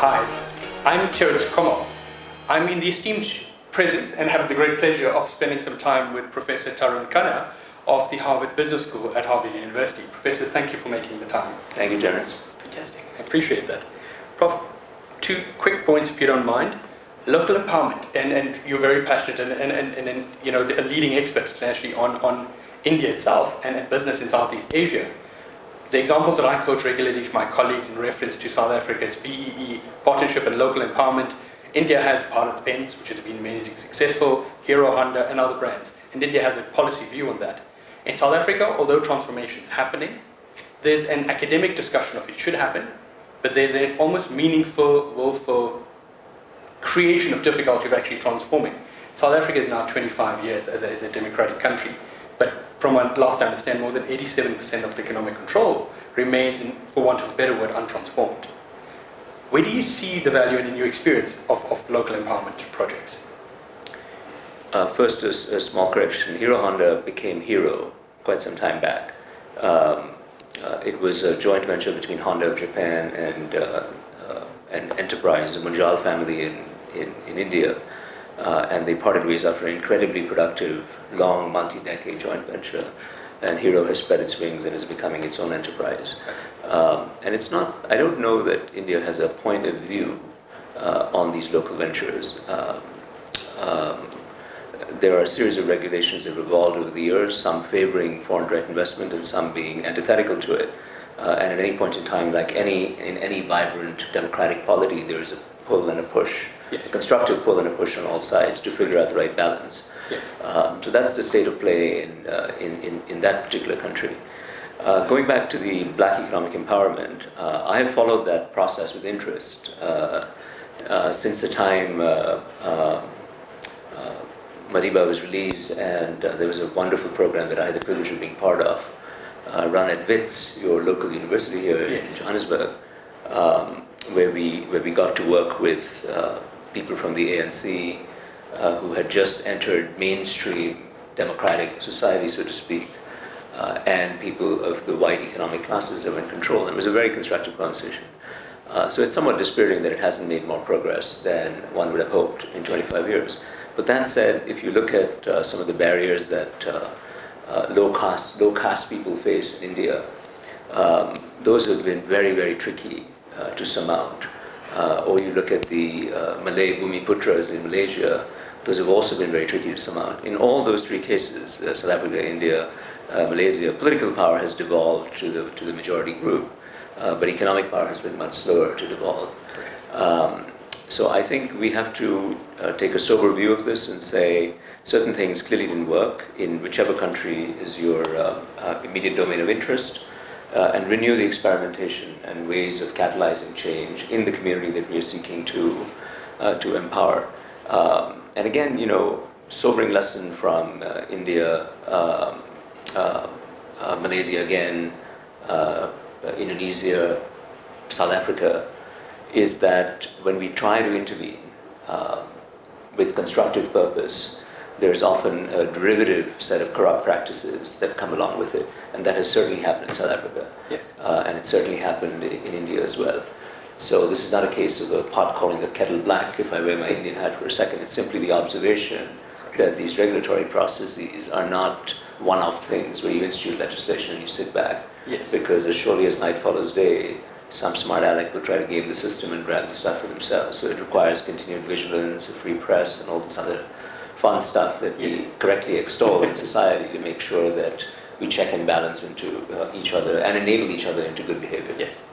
Hi, I'm Terrence Kommal. I'm in the esteemed presence and have the great pleasure of spending some time with Professor Tarun Khanna of the Harvard Business School at Harvard University. Professor, thank you for making the time. Thank you, Terrence. Fantastic. I appreciate that. Prof, two quick points if you don't mind. Local empowerment, and you're very passionate and you know, a leading expert internationally on India itself and business in Southeast Asia. The examples that I quote regularly to my colleagues in reference to South Africa's B-BBEE partnership and local empowerment. India has Bharat-Benz, which has been amazingly successful, Hero, Honda, and other brands. And India has a policy view on that. In South Africa, although transformation is happening, there's an academic discussion of it should happen, but there's an almost meaningful, willful creation of difficulty of actually transforming. South Africa is now 25 years as a democratic country, but from what last I understand, more than 87% of the economic control remains, for want of a better word, untransformed. Where do you see the value in your experience of local empowerment projects? First, a small correction. Hero Honda became Hero quite some time back. It was a joint venture between Honda of Japan and Enterprise, the Munjal family in India. And they parted ways after an incredibly productive, long, multi-decade joint venture. And Hero has spread its wings and is becoming its own enterprise. And it's not, I don't know that India has a point of view on these local ventures. There are a series of regulations that have evolved over the years, some favoring foreign direct investment and some being antithetical to it. And at any point in time, like in any vibrant democratic polity, there is a pull and a push. Yes. A constructive pull and a push on all sides to figure out the right balance. Yes. So that's the state of play in that particular country. Going back to the black economic empowerment, I have followed that process with interest since the time Madiba was released, and there was a wonderful program that I had the privilege of being part of, run at WITS, your local university here in Johannesburg, where we got to work with people from the ANC who had just entered mainstream democratic society, so to speak, and people of the white economic classes that were in control. And it was a very constructive conversation. So it's somewhat dispiriting that it hasn't made more progress than one would have hoped in 25 years. But that said, if you look at some of the barriers that low caste people face in India, those have been very, very tricky to surmount. Or you look at the Malay Bumiputras in Malaysia, those have also been very tricky to surmount. In all those three cases, South Africa, India, Malaysia, political power has devolved to the majority group, but economic power has been much slower to devolve. So I think we have to take a sober view of this and say certain things clearly didn't work in whichever country is your immediate domain of interest, and renew the experimentation and ways of catalyzing change in the community that we are seeking to empower. And again, you know, sobering lesson from India, Malaysia again, Indonesia, South Africa, is that when we try to intervene with constructive purpose, there's often a derivative set of corrupt practices that come along with it. And that has certainly happened in South Africa. Yes. And it certainly happened in India as well. So this is not a case of a pot calling a kettle black, if I wear my Indian hat for a second. It's simply the observation that these regulatory processes are not one-off things where you institute legislation and you sit back. Yes. Because as surely as night follows day, some smart aleck will try to game the system and grab the stuff for themselves. So it requires continued vigilance, a free press, and all this other fun stuff that we correctly extol in society to make sure that we check and balance into each other and enable each other into good behavior. Yes.